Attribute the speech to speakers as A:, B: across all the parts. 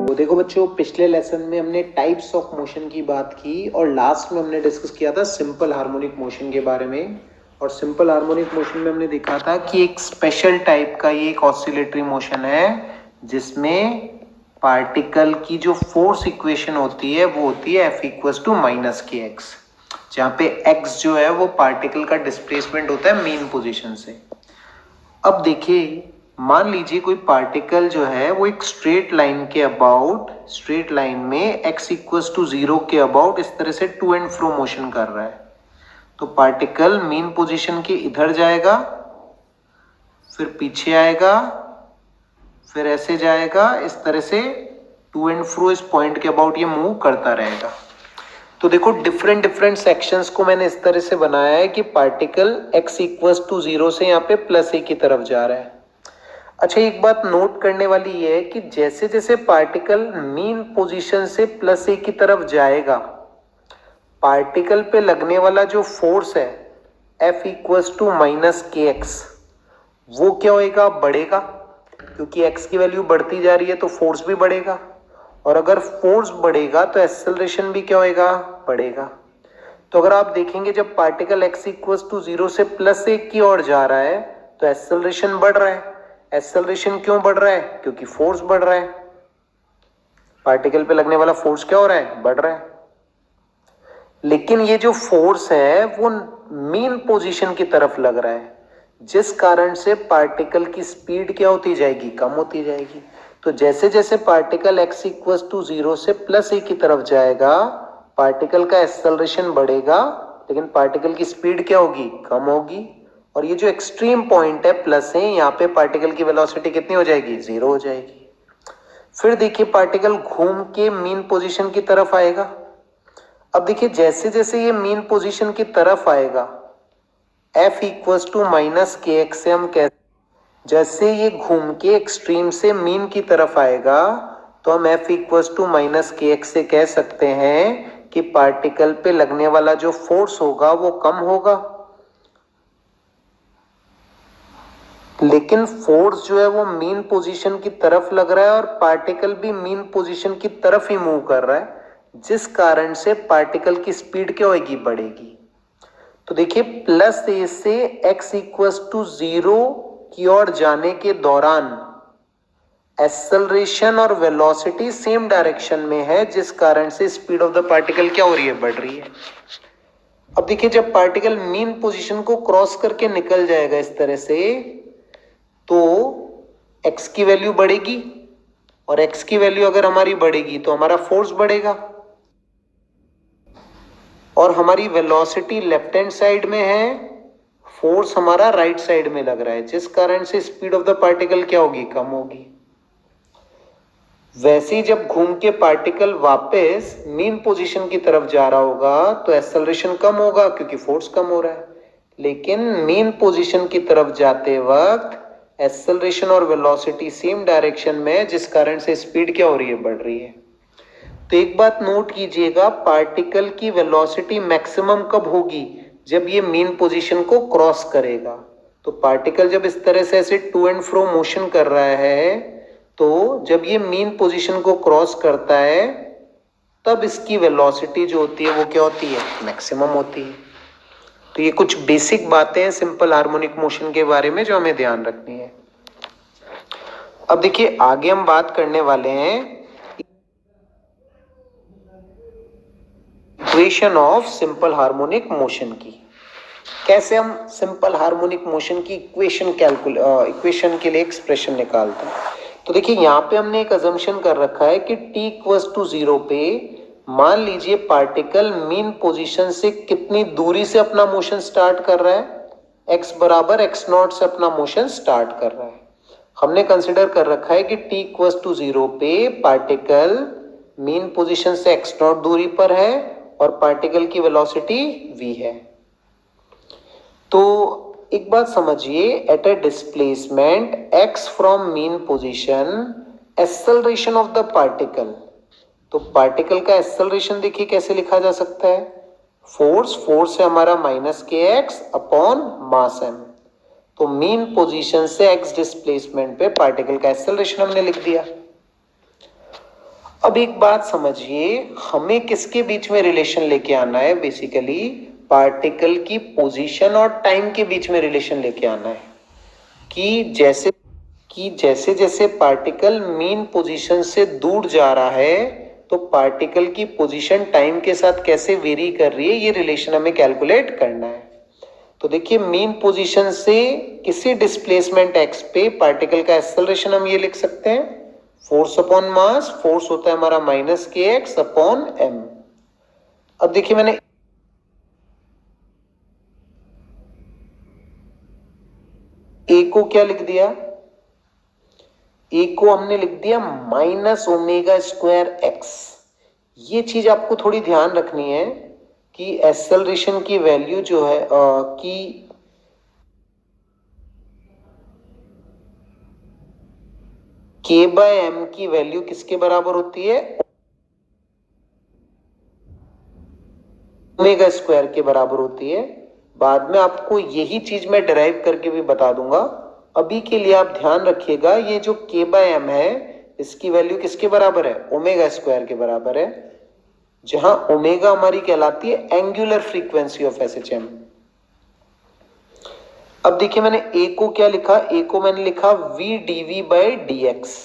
A: वो देखो बच्चों, पिछले लेसन में हमने टाइप्स ऑफ मोशन की बात की और लास्ट में हमने डिस्कस किया था सिंपल हार्मोनिक मोशन के बारे में। और सिंपल हार्मोनिक मोशन में हमने देखा था कि एक स्पेशल टाइप का ये एक ऑसिलेटरी मोशन है जिसमें पार्टिकल की जो फोर्स इक्वेशन होती है वो होती है F इक्वल्स टू माइनस के एक्स, जहाँ पे x जो है वो पार्टिकल का डिस्प्लेसमेंट होता है मीन पोजीशन से। अब देखिए, मान लीजिए कोई पार्टिकल जो है वो एक स्ट्रेट लाइन के अबाउट, स्ट्रेट लाइन में x इक्वल्स टू 0 के अबाउट इस तरह से टू एंड फ्रो मोशन कर रहा है। तो पार्टिकल मीन पोजीशन के इधर जाएगा, फिर पीछे आएगा, फिर ऐसे जाएगा, इस तरह से टू एंड फ्रो इस पॉइंट के अबाउट ये मूव करता रहेगा। तो देखो डिफरेंट डिफरेंट सेक्शंस को मैंने इस तरह से बनाया है कि पार्टिकल x इक्वल्स टू 0 से यहाँ पे प्लस a की तरफ जा रहा है। अच्छा, एक बात नोट करने वाली ये है कि जैसे जैसे पार्टिकल मीन पोजीशन से प्लस a की तरफ जाएगा, पार्टिकल पे लगने वाला जो फोर्स है F इक्वल्स टू माइनस के एक्स, वो क्या होएगा? बढ़ेगा, क्योंकि x की वैल्यू बढ़ती जा रही है तो फोर्स भी बढ़ेगा। और अगर फोर्स बढ़ेगा तो एक्सेलरेशन भी क्या होएगा? बढ़ेगा। तो अगर आप देखेंगे जब पार्टिकल x इक्वल्स टू 0 से प्लस 1 की ओर जा रहा है तो एक्सेलरेशन बढ़ रहा है। एक्सेलरेशन क्यों बढ़ रहा है? क्योंकि फोर्स बढ़ रहा है। पार्टिकल पे लगने वाला फोर्स क्या हो रहा है? बढ़ रहा है। लेकिन ये जो फोर्स है वो मीन पोजीशन की तरफ लग रहा है, जिस कारण से पार्टिकल की स्पीड क्या होती जाएगी? कम होती जाएगी। तो जैसे जैसे पार्टिकल x इक्वल्स टू 0 से प्लस a की तरफ जाएगा, पार्टिकल का एक्सेलरेशन बढ़ेगा, लेकिन पार्टिकल की स्पीड क्या होगी? कम होगी। और ये जो एक्सट्रीम पॉइंट है प्लस है, यहाँ पे पार्टिकल की वेलोसिटी कितनी हो जाएगी? 0 हो जाएगी। फिर देखिए पार्टिकल घूम के मीन पोजीशन की तरफ आएगा। अब देखिए जैसे जैसे ये मीन पोजीशन की तरफ आएगा, F इक्वल्स टू माइनस के एक्स से हम कह, जैसे ये घूम के एक्सट्रीम से मीन की तरफ आएगा तो हम F इक्वल्स टू माइनस के एक्स से कह सकते हैं कि पार्टिकल पे लगने वाला जो फोर्स होगा वो कम होगा। लेकिन फोर्स जो है वो मीन पोजीशन की तरफ लग रहा है और पार्टिकल भी मीन पोजीशन की तरफ ही मूव कर रहा है, जिस कारण से पार्टिकल की स्पीड क्या होगी? बढ़ेगी। तो देखिए प्लस ए से x इक्वल्स टू 0 की ओर जाने के दौरान एक्सेलरेशन और वेलोसिटी सेम डायरेक्शन में है, जिस कारण से स्पीड ऑफ द पार्टिकल क्या हो रही है? बढ़ रही है। अब देखिए जब पार्टिकल मीन पोजीशन को क्रॉस करके निकल जाएगा इस तरह से, तो x की वैल्यू बढ़ेगी, और x की वैल्यू अगर हमारी बढ़ेगी तो हमारा फोर्स बढ़ेगा, और हमारी वेलोसिटी लेफ्ट हैंड साइड में है, फोर्स हमारा राइट साइड में लग रहा है, जिस कारण से स्पीड ऑफ द पार्टिकल क्या होगी? कम होगी। वैसे ही जब घूम के पार्टिकल वापस मीन पोजीशन की तरफ जा रहा होगा तो एक्सेलरेशन कम होगा, क्योंकि फोर्स कम हो रहा है। लेकिन मीन पोजीशन की तरफ जाते वक्त एक्सेलरेशन और वेलोसिटी सेम डायरेक्शन में है, जिस कारण से स्पीड क्या हो रही है? बढ़ रही है। तो एक बात नोट कीजिएगा, पार्टिकल की वेलोसिटी मैक्सिमम कब होगी? जब ये मीन पोजीशन को क्रॉस करेगा। तो पार्टिकल जब इस तरह से ऐसे टू एंड फ्रो मोशन कर रहा है, तो जब ये मीन पोजीशन को क्रॉस करता है तब इसकी वेलोसिटी जो होती है वो क्या होती है? मैक्सिमम होती है। तो ये कुछ बेसिक बातें हैं सिंपल हार्मोनिक मोशन के बारे में जो हमें ध्यान रखनी है। अब देखिए आगे हम बात करने वाले हैं equation of simple harmonic motion की। कैसे हम सिंपल हार्मोनिक मोशन की इक्वेशन के लिए एक्सप्रेशन निकालते हैं। तो देखिए यहाँ पे हमने एक अजम्पशन कर रखा है कि t इक्वल्स टू 0 पे मान लीजिए पार्टिकल मीन पोजीशन से कितनी दूरी से अपना मोशन स्टार्ट कर रहा है? x बराबर x0 से अपना मोशन स्टार्ट कर रहा है। हमने कंसिडर कर रखा है कि t इक्वल्स टू 0 पे पार्टिकल मीन पोजीशन से x0 दूरी पर है और पार्टिकल की वेलोसिटी v है। तो एक बात समझिए, at a displacement x from mean position, acceleration of the particle. तो पार्टिकल का एक्सेलरेशन देखिए कैसे लिखा जा सकता है? फोर्स है हमारा माइनस के एक्स अपॉन मास m। तो मीन पोजीशन से x डिस्प्लेसमेंट पे पार्टिकल का एक्सेलरेशन हमने लिख दिया। अब एक बात समझिए, हमें किसके बीच में रिलेशन लेके आना है? बेसिकली पार्टिकल की पोजीशन और टाइम के बीच में रिलेशन लेके आना है कि जैसे जैसे पार्टिकल मीन पोजीशन से दूर जा रहा है तो पार्टिकल की पोजीशन टाइम के साथ कैसे वेरी कर रही है, ये रिलेशन हमें कैलकुलेट करना है। तो देखिए, मीन पोजीशन से किसी डिस्प्लेसमेंट एक्स पे पार्टिकल का एक्सेलरेशन हम ये लिख सकते हैं, फोर्स अपॉन मास, फोर्स होता है हमारा माइनस के एक्स अपॉन एम। अब देखिए, मैंने ए को क्या लिख दिया? ए को हमने लिख दिया माइनस ओमेगा स्क्वायर एक्स। ये चीज आपको थोड़ी ध्यान रखनी है कि एक्सेलरेशन की वैल्यू जो है कि के बाय एम की वैल्यू किसके बराबर होती है? ओमेगा स्क्वायर के बराबर होती है। बाद में आपको यही चीज मैं डिराइव करके भी बता दूंगा। अभी के लिए आप ध्यान रखिएगा, ये जो के बाय एम है इसकी वैल्यू किसके बराबर है? ओमेगा स्क्वायर के बराबर है, जहां ओमेगा हमारी कहलाती है एंगुलर फ्रीक्वेंसी ऑफ एसएचएम। अब देखिए, मैंने ए को क्या लिखा? ए को मैंने लिखा v dv by d x,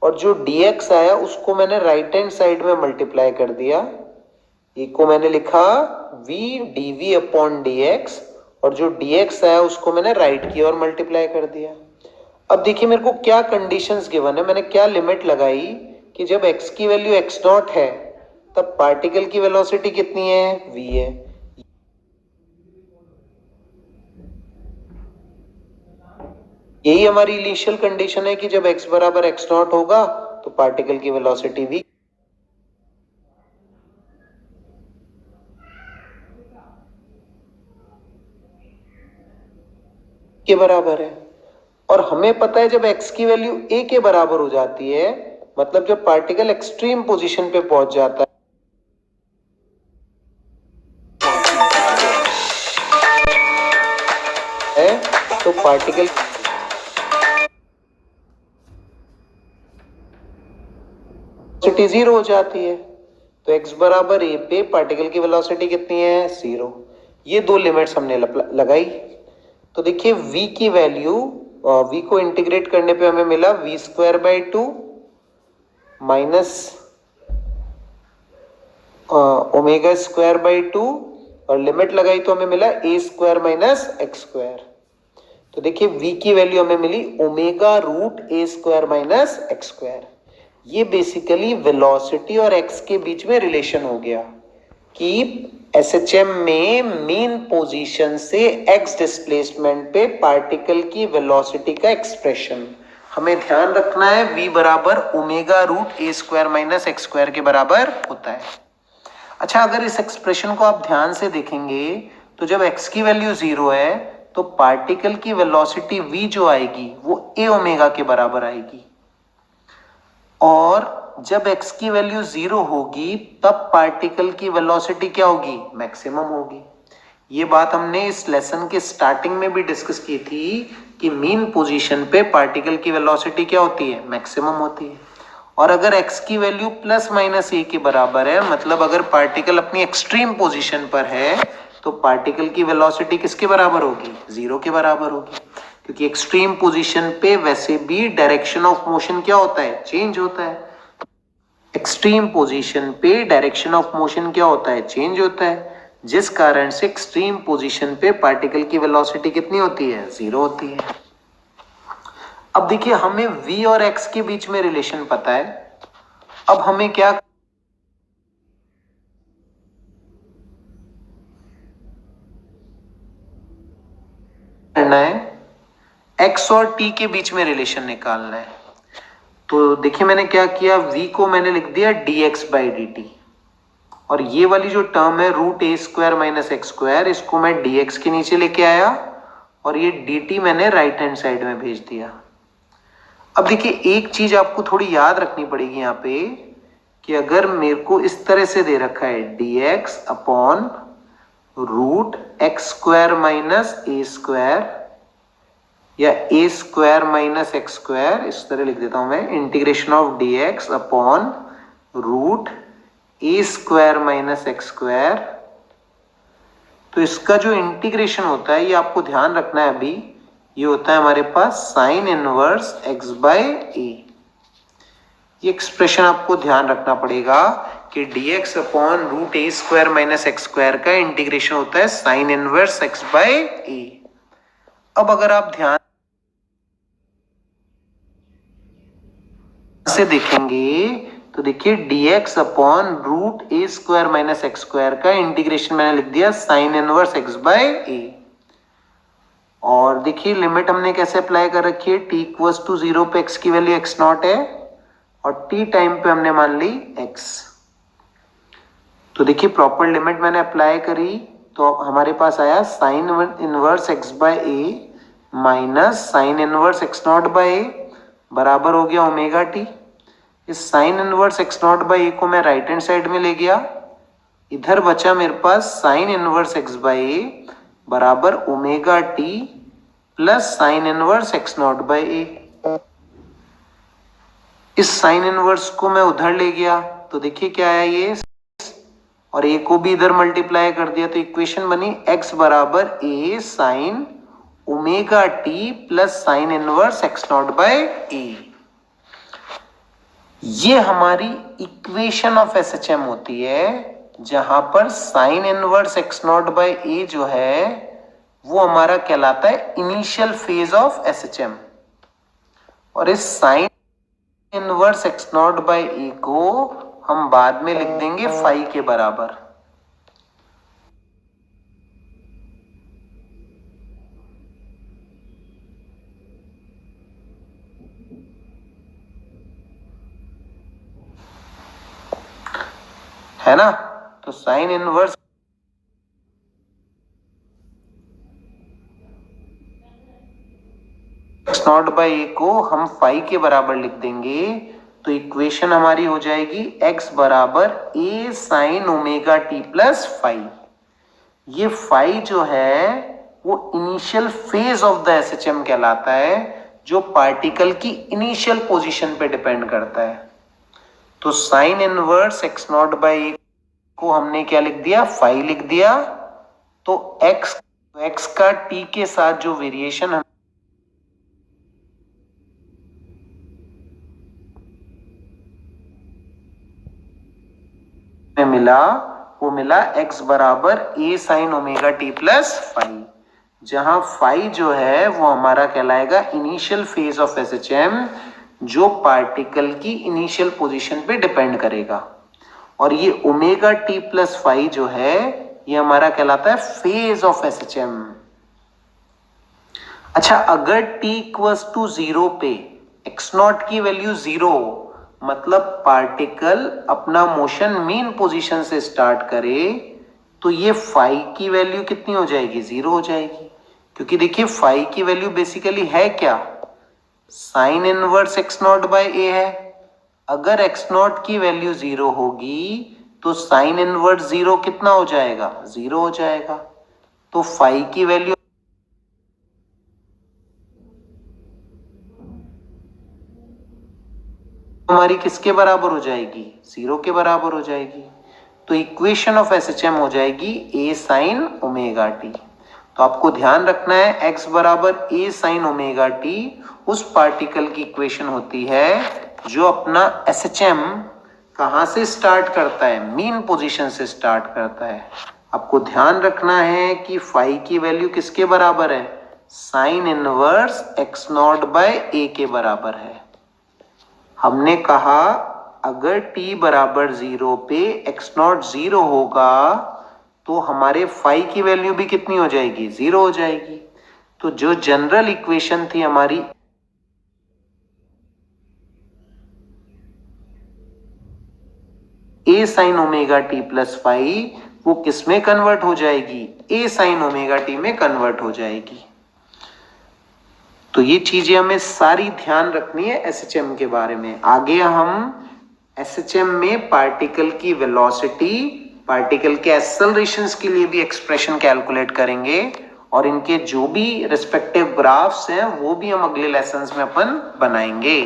A: और जो dx आया उसको मैंने राइट हैंड साइड में मल्टीप्लाई कर दिया। e को मैंने लिखा v dv अपॉन dx, और जो dx आया उसको मैंने राइट की ओर मल्टीप्लाई कर दिया। अब देखिए, मेरे को क्या कंडीशंस गिवन है, मैंने क्या लिमिट लगाई कि जब x की वैल्यू x नॉट है तब पार्टिकल की वेलोसिटी कितनी है? v है। यही हमारी इनिशियल कंडीशन है कि जब x बराबर x नॉट होगा तो पार्टिकल की वेलोसिटी v के बराबर है। और हमें पता है जब x की वैल्यू a के बराबर हो जाती है, मतलब जब पार्टिकल एक्सट्रीम पोजीशन पे पहुंच जाता है तो पार्टिकल वेलोसिटी जीरो हो जाती है। तो x बराबर a पे पार्टिकल की वेलोसिटी कितनी है? जीरो। ये दो लिमिट्स हमने लगाई। तो देखिए, v की वैल्यू, v को इंटीग्रेट करने पे हमें मिला v square by two minus omega square by two, और लिमिट लगाई तो हमें मिला a square minus x square. तो देखिए, v की वैल्यू हमें मिली omega root a square minus x square. ये बेसिकली वेलोसिटी और x के बीच में रिलेशन हो गया कि एसएचएम में मीन पोजीशन से x डिस्प्लेसमेंट पे पार्टिकल की वेलोसिटी का एक्सप्रेशन हमें ध्यान रखना है, v बराबर omega root a square minus x square के बराबर होता है। अच्छा, अगर इस एक्सप्रेशन को आप ध्यान से देखेंगे तो जब x की वैल्यू जीरो है तो पार्टिकल की वेलोसिटी v जो आएगी वो a ओमेगा के बराबर आएगी, और जब x की वैल्यू जीरो होगी तब पार्टिकल की वेलोसिटी क्या होगी? मैक्सिमम होगी। ये बात हमने इस लेसन के स्टार्टिंग में भी डिस्कस की थी कि मीन पोजीशन पे पार्टिकल की वेलोसिटी क्या होती है? मैक्सिमम होती है। और अगर x की वैल्यू प्लस माइनस a के बराबर है, मतलब अगर पार्टिकल अपनी एक्सट्रीम पोजीशन पर है तो पार्टिकल की वेलोसिटी किसके बराबर होगी? जीरो के बराबर होगी, क्योंकि एक्सट्रीम पोजीशन पे वैसे भी डायरेक्शन ऑफ मोशन क्या होता है? चेंज होता है। एक्सट्रीम पोजीशन पे डायरेक्शन ऑफ मोशन क्या होता है? चेंज होता है, जिस कारण से एक्सट्रीम पोजीशन पे पार्टिकल की वेलोसिटी कितनी होती है? जीरो होती है। अब देखिए, हमें v और x के बीच में रिलेशन पता है। अब हमें क्या करना है? x और t के बीच में रिलेशन निकालना है। तो देखिए, मैंने क्या किया, v को मैंने लिख दिया dx बाई dt, और ये वाली जो टर्म है root a square minus x square, इसको मैं dx के नीचे लेके आया और ये dt मैंने राइट हैंड साइड में भेज दिया। अब देखिए, एक चीज आपको थोड़ी याद रखनी पड़ेगी यहाँ पे कि अगर मेरे को इस तरह से दे रखा है dx upon root x square minus a square, या a square minus x square, इस तरह लिख देता हूं मैं, integration of d x upon root a square minus x square. तो इसका जो इंटीग्रेशन होता है ये आपको ध्यान रखना है अभी, ये होता है हमारे पास sine inverse x by a. ये एक्सप्रेशन आपको ध्यान रखना पड़ेगा कि dx upon root a square minus x square का इंटीग्रेशन होता है साइन इनवर्स एक्स बाय ए। अब अगर आप ध्यान से देखेंगे तो देखिए dx upon root a square minus x square का इंटीग्रेशन मैंने लिख दिया साइन इनवर्स एक्स बाय ए। और देखिए लिमिट हमने कैसे अप्लाई कर रखी है, t इक्वल्स टू 0 पे x की वैल्यू x नॉट है और t टाइम पे हमने मान ली x। तो देखिए प्रॉपर लिमिट मैंने अप्लाई करी तो हमारे पास आया sine inverse x by a minus sine inverse x naught by a बराबर हो गया ओमेगा टी। इस sine inverse x naught by a को मैं राइट हैंड साइड में ले गया, इधर बचा मेरे पास sine inverse x by a बराबर omega T plus sine inverse x naught by a. इस साइन इनवर्स को मैं उधर ले गया तो देखिए क्या आया ये, और ए को भी इधर मल्टीप्लाई कर दिया तो इक्वेशन बनी x बराबर a sine omega T plus sine inverse x naught by a. ये हमारी इक्वेशन ऑफ एसएचएम होती है जहां पर sine inverse x naught by a जो है वो हमारा कहलाता है इनिशियल फेज ऑफ एसएचएम, और इस sine inverse x naught by a को हम बाद में लिख देंगे फाई के बराबर। है ना, तो sine inverse x naught by a को हम फाई के बराबर लिख देंगे तो इक्वेशन हमारी हो जाएगी x बराबर a sine omega T plus phi. ये फाई जो है वो initial phase of the SHM कहलाता है जो पार्टिकल की इनिशियल पोजीशन पे डिपेंड करता है। तो sine inverse x naught by a को हमने क्या लिख दिया, फाई लिख दिया। तो x का t के साथ जो वेरिएशन मिला वो मिला x बराबर a sine omega T plus phi, जहां फाई जो है वो हमारा कहलाएगा इनिशियल फेज ऑफ एसएचएम जो पार्टिकल की इनिशियल पोजीशन पे डिपेंड करेगा, और ये ओमेगा टी प्लस फाई जो है ये हमारा कहलाता है फेज ऑफ एसएचएम। अच्छा, अगर t इक्वल्स टू 0 पे x नॉट की वैल्यू 0 मतलब पार्टिकल अपना मोशन मीन पोजीशन से स्टार्ट करे तो ये फाई की वैल्यू कितनी हो जाएगी, 0 हो जाएगी। क्योंकि देखिए फाई की वैल्यू बेसिकली है क्या, sine inverse x naught by a है। अगर एक्स नॉट की वैल्यू 0 होगी तो साइन इनवर्स 0 कितना हो जाएगा, 0 हो जाएगा। तो फाई की वैल्यू हमारी किसके बराबर हो जाएगी, 0 के बराबर हो जाएगी। तो इक्वेशन ऑफ एसएचएम हो जाएगी a साइन ओमेगा टी। तो आपको ध्यान रखना है x बराबर a साइन ओमेगा टी उस पार्टिकल की इक्वेशन होती है जो अपना एसएचएम कहां से स्टार्ट करता है, मीन पोजीशन से स्टार्ट करता है। आपको ध्यान रखना है कि फाई की वैल्यू किसके बराबर है, sine inverse x naught by a के बराबर है। हमने कहा अगर t बराबर 0 पे x नॉट 0 होगा तो हमारे फाई की वैल्यू भी कितनी हो जाएगी, 0 हो जाएगी। तो जो जनरल इक्वेशन थी हमारी a sine omega T plus phi वो किस में कन्वर्ट हो जाएगी, a साइन ओमेगा टी में कन्वर्ट हो जाएगी। तो ये चीजें हमें सारी ध्यान रखनी है एसएचएम के बारे में। आगे हम एसएचएम में पार्टिकल की वेलोसिटी, पार्टिकल के एक्सेलरेशंस के लिए भी एक्सप्रेशन कैलकुलेट करेंगे और इनके जो भी रिस्पेक्टिव ग्राफ्स हैं वो भी हम अगले लेसन्स में अपन बनाएंगे।